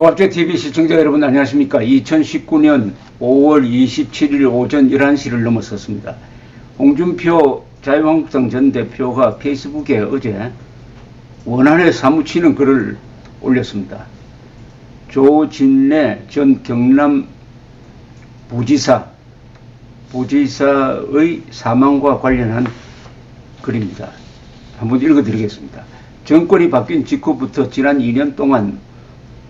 법제TV 시청자 여러분 안녕하십니까. 2019년 5월 27일 오전 11시를 넘어섰습니다. 홍준표 자유한국당 전 대표가 페이스북에 어제 원한에 사무치는 글을 올렸습니다. 조진래 전 경남 부지사의 사망과 관련한 글입니다. 한번 읽어드리겠습니다. 정권이 바뀐 직후부터 지난 2년 동안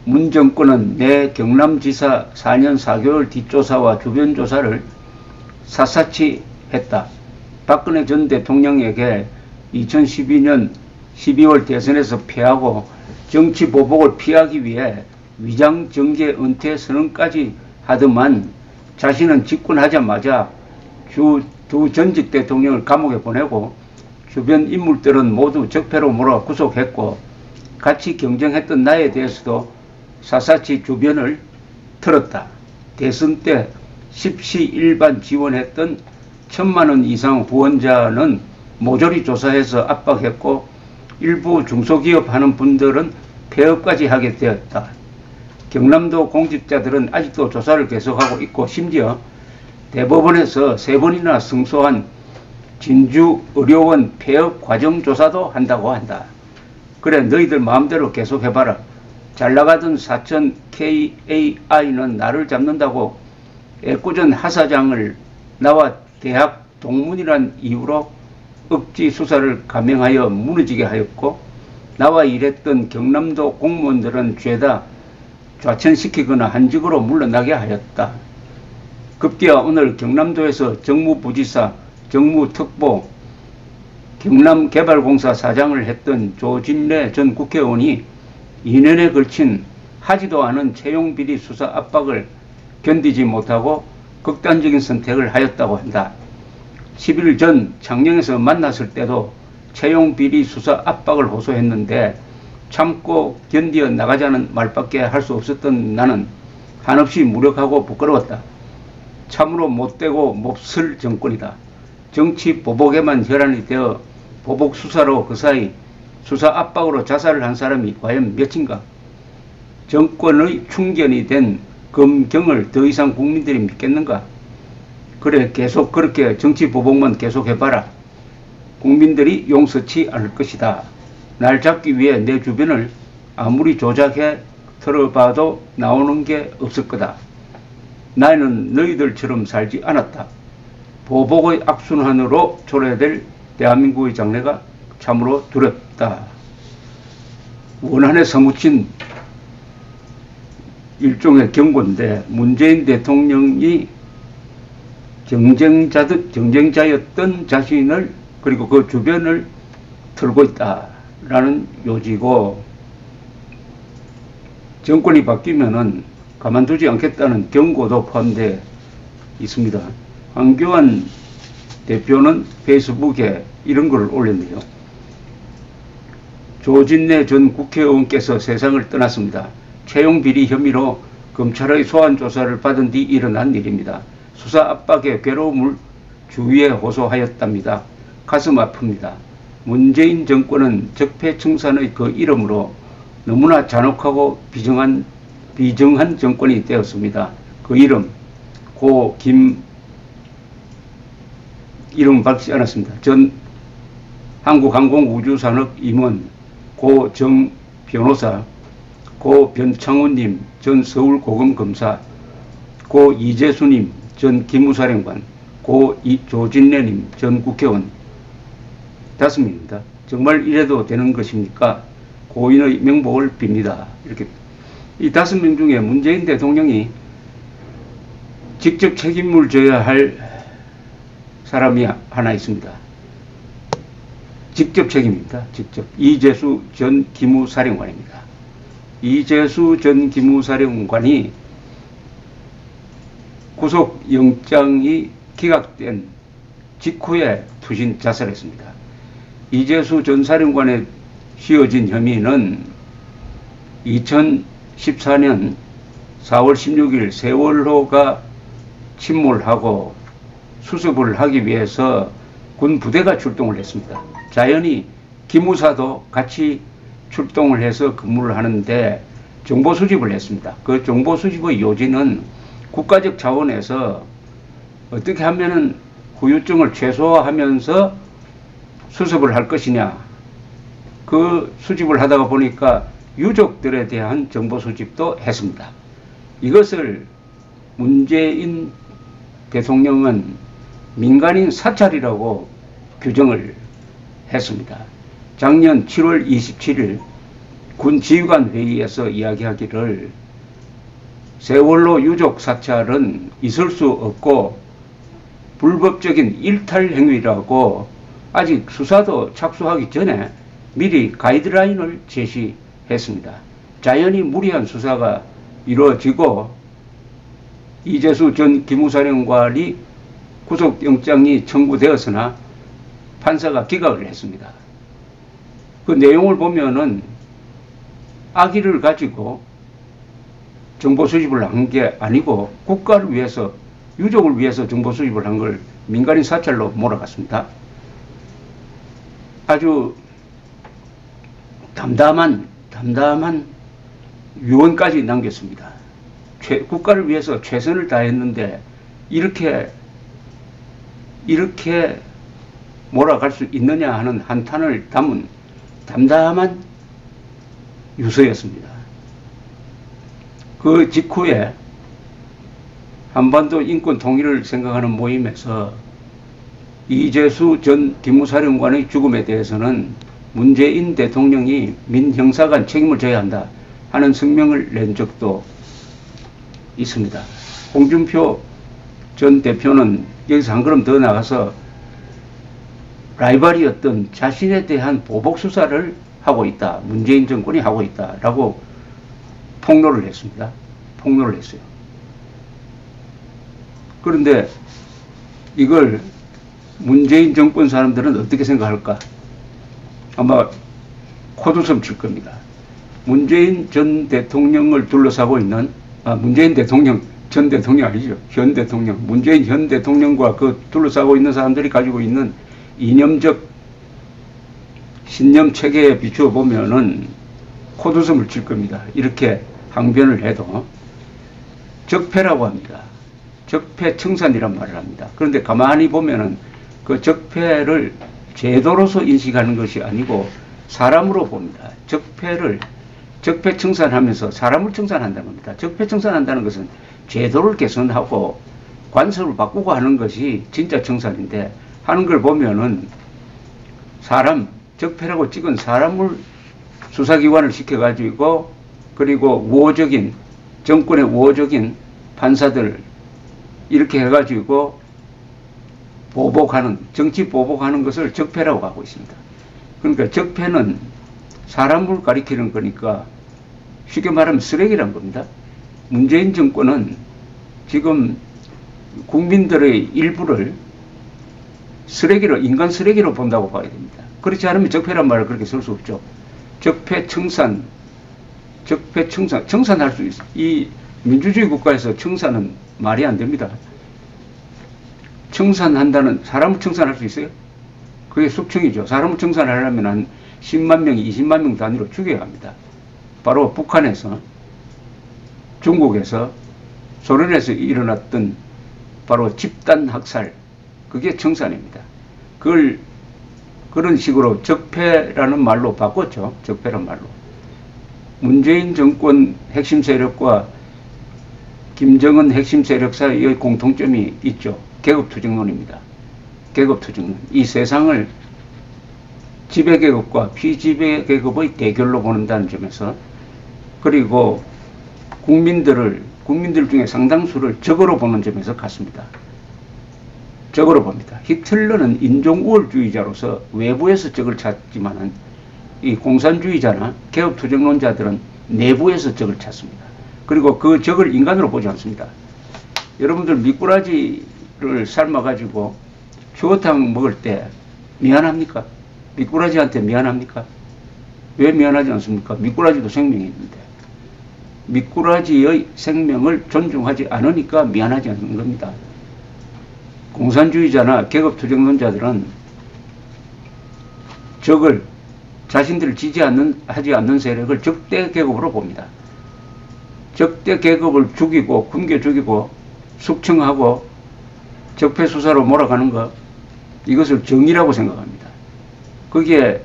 문 정권은 내 경남지사 4년 4개월 뒷조사와 주변 조사를 샅샅이 했다. 박근혜 전 대통령에게 2012년 12월 대선에서 패하고 정치 보복을 피하기 위해 위장 정계 은퇴 선언까지 하더만 자신은 집권하자마자 두 전직 대통령을 감옥에 보내고 주변 인물들은 모두 적폐로 몰아 구속했고 같이 경쟁했던 나에 대해서도 샅샅이 주변을 털었다. 대선 때 십시 일반 지원했던 1000만원 이상 후원자는 모조리 조사해서 압박했고 일부 중소기업 하는 분들은 폐업까지 하게 되었다. 경남도 공직자들은 아직도 조사를 계속하고 있고 심지어 대법원에서 3번이나 승소한 진주의료원 폐업 과정 조사도 한다고 한다. 그래 너희들 마음대로 계속해봐라. 잘나가던 사천 KAI는 나를 잡는다고 애꿎은 하사장을 나와 대학 동문이란 이유로 억지 수사를 감행하여 무너지게 하였고 나와 일했던 경남도 공무원들은 죄다 좌천시키거나 한직으로 물러나게 하였다. 급기야 오늘 경남도에서 정무부지사, 정무특보, 경남개발공사 사장을 했던 조진래 전 국회의원이 2년에 걸친 하지도 않은 채용비리 수사 압박을 견디지 못하고 극단적인 선택을 하였다고 한다. 10일 전 창녕에서 만났을 때도 채용비리 수사 압박을 호소했는데 참고 견디어 나가자는 말밖에 할 수 없었던 나는 한없이 무력하고 부끄러웠다. 참으로 못되고 몹쓸 정권이다. 정치 보복에만 혈안이 되어 보복 수사로 그 사이 수사 압박으로 자살을 한 사람이 과연 몇인가? 정권의 충견이 된 검경을 더 이상 국민들이 믿겠는가? 그래 계속 그렇게 정치 보복만 계속해봐라. 국민들이 용서치 않을 것이다. 날 잡기 위해 내 주변을 아무리 조작해 털어봐도 나오는 게 없을 거다. 나는 너희들처럼 살지 않았다. 보복의 악순환으로 초래될 대한민국의 장래가 참으로 두렵다. 원한에 사무친 일종의 경고인데 문재인 대통령이 경쟁자였던 자신을 그리고 그 주변을 털고 있다라는 요지고 정권이 바뀌면은 가만두지 않겠다는 경고도 포함되어 있습니다. 황교안 대표는 페이스북에 이런 글을 올렸네요. 조진래 전 국회의원께서 세상을 떠났습니다. 채용비리 혐의로 검찰의 소환조사를 받은 뒤 일어난 일입니다. 수사 압박의 괴로움을 주위에 호소하였답니다. 가슴 아픕니다. 문재인 정권은 적폐청산의 그 이름으로 너무나 잔혹하고 비정한 정권이 되었습니다. 그 이름 이름 밝히지 않았습니다. 전 한국항공우주산업임원, 고 정 변호사, 고 변창훈님 전 서울고검검사, 고 이재수님 전 기무사령관, 고 조진래님 전 국회의원 5명입니다. 정말 이래도 되는 것입니까? 고인의 명복을 빕니다. 이렇게 이 5명 중에 문재인 대통령이 직접 책임을 져야 할 사람이 하나 있습니다. 직접 책임입니다. 직접. 이재수 전 기무사령관입니다. 이재수 전 기무사령관이 구속영장이 기각된 직후에 투신 자살했습니다. 이재수 전 사령관에 씌워진 혐의는 2014년 4월 16일 세월호가 침몰하고 수습을 하기 위해서 군 부대가 출동을 했습니다. 자연히 기무사도 같이 출동을 해서 근무를 하는데 정보 수집을 했습니다. 그 정보 수집의 요지는 국가적 차원에서 어떻게 하면은 후유증을 최소화하면서 수습을 할 것이냐. 그 수집을 하다가 보니까 유족들에 대한 정보 수집도 했습니다. 이것을 문재인 대통령은 민간인 사찰이라고 규정을 했습니다. 작년 7월 27일 군 지휘관 회의에서 이야기하기를 세월호 유족 사찰은 있을 수 없고 불법적인 일탈 행위라고 아직 수사도 착수하기 전에 미리 가이드라인을 제시했습니다. 자연히 무리한 수사가 이루어지고 이재수 전 기무사령관이 구속영장이 청구되었으나 판사가 기각을 했습니다. 그 내용을 보면은 악의를 가지고 정보 수집을 한 게 아니고 국가를 위해서, 유족을 위해서 정보 수집을 한 걸 민간인 사찰로 몰아갔습니다. 아주 담담한 유언까지 남겼습니다. 국가를 위해서 최선을 다했는데 이렇게 몰아갈 수 있느냐 하는 한탄을 담은 담담한 유서였습니다. 그 직후에 한반도 인권 통일을 생각하는 모임에서 이재수 전 기무사령관의 죽음에 대해서는 문재인 대통령이 민형사관 책임을 져야 한다 하는 성명을 낸 적도 있습니다. 홍준표 전 대표는 여기서 한 걸음 더 나가서 라이벌이었던 자신에 대한 보복 수사를 하고 있다. 문재인 정권이 하고 있다라고 폭로를 했습니다. 폭로를 했어요. 그런데 이걸 문재인 정권 사람들은 어떻게 생각할까? 아마 코웃음 칠 겁니다. 문재인 전 대통령을 둘러싸고 있는, 문재인 대통령, 전 대통령 아니죠. 현 대통령. 문재인 현 대통령과 그 둘러싸고 있는 사람들이 가지고 있는 이념적 신념 체계에 비추어 보면은 코웃음을 칠 겁니다. 이렇게 항변을 해도 적폐라고 합니다. 적폐청산이란 말을 합니다. 그런데 가만히 보면은 그 적폐를 제도로서 인식하는 것이 아니고 사람으로 봅니다. 적폐 청산하면서 사람을 청산한다는 겁니다. 적폐 청산한다는 것은 제도를 개선하고 관습을 바꾸고 하는 것이 진짜 청산인데, 하는 걸 보면은 적폐라고 찍은 사람을 수사기관을 시켜가지고, 그리고 우호적인, 정권의 우호적인 판사들 이렇게 해가지고 정치 보복하는 것을 적폐라고 하고 있습니다. 그러니까 적폐는 사람을 가리키는 거니까 쉽게 말하면 쓰레기란 겁니다. 문재인 정권은 지금 국민들의 일부를 인간 쓰레기로 본다고 봐야 됩니다. 그렇지 않으면 적폐란 말을 그렇게 쓸 수 없죠. 청산할 수 있어. 이 민주주의 국가에서 청산은 말이 안 됩니다. 사람을 청산할 수 있어요? 그게 숙청이죠. 사람을 청산하려면 한 10만 명, 20만 명 단위로 죽여야 합니다. 바로 북한에서, 중국에서, 소련에서 일어났던 바로 집단 학살, 그게 청산입니다. 그걸 그런 식으로 적폐라는 말로 바꿨죠. 적폐란 말로. 문재인 정권 핵심 세력과 김정은 핵심 세력 사이의 공통점이 있죠. 계급투쟁론입니다. 계급투쟁론. 이 세상을 지배계급과 피지배계급의 대결로 보는다는 점에서, 그리고 국민들 중에 상당수를 적으로 보는 점에서 같습니다. 적으로 봅니다. 히틀러는 인종우월주의자로서 외부에서 적을 찾지만은 이 공산주의자나 개업투쟁론자들은 내부에서 적을 찾습니다. 그리고 그 적을 인간으로 보지 않습니다. 여러분들 미꾸라지를 삶아가지고 추어탕 먹을 때 미안합니까? 미꾸라지한테 미안합니까? 왜 미안하지 않습니까? 미꾸라지도 생명이 있는데. 미꾸라지의 생명을 존중하지 않으니까 미안하지 않는 겁니다. 공산주의자나 계급투쟁론자들은 자신들을 하지 않는 세력을 적대 계급으로 봅니다. 적대 계급을 죽이고 굶겨 죽이고 숙청하고 적폐수사로 몰아가는 것, 이것을 정의라고 생각합니다. 거기에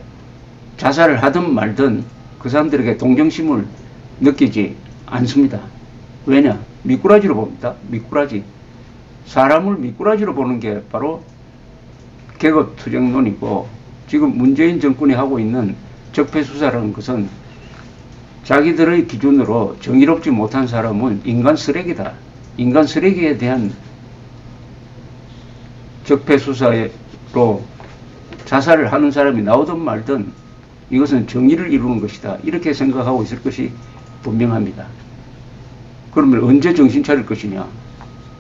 자살을 하든 말든 그 사람들에게 동정심을 느끼지 않습니다. 왜냐? 미꾸라지로 봅니다. 미꾸라지. 사람을 미꾸라지로 보는 게 바로 계급투쟁론이고, 지금 문재인 정권이 하고 있는 적폐수사라는 것은 자기들의 기준으로 정의롭지 못한 사람은 인간 쓰레기다. 인간 쓰레기에 대한 적폐수사로 자살을 하는 사람이 나오든 말든 이것은 정의를 이루는 것이다. 이렇게 생각하고 있을 것이 분명합니다. 그러면 언제 정신 차릴 것이냐?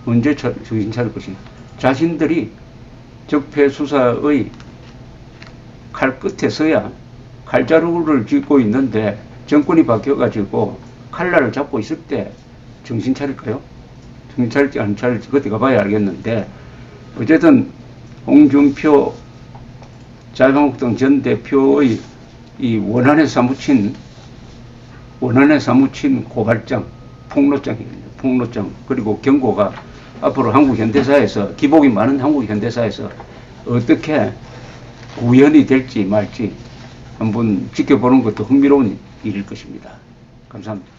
언제 정신 차릴 것이냐? 자신들이 적폐수사의 칼 끝에 서야 칼자루를 쥐고 있는데 정권이 바뀌어가지고 칼날을 잡고 있을 때 정신 차릴까요? 정신 차릴지 안 차릴지 그때 가봐야 알겠는데, 어쨌든 홍준표 자유한국당 전 대표의 이 원한에 사무친 고발장, 폭로장입니다. 폭로장. 그리고 경고가 앞으로 한국 현대사에서, 기복이 많은 한국 현대사에서 어떻게 구현이 될지 말지 한번 지켜보는 것도 흥미로운 일일 것입니다. 감사합니다.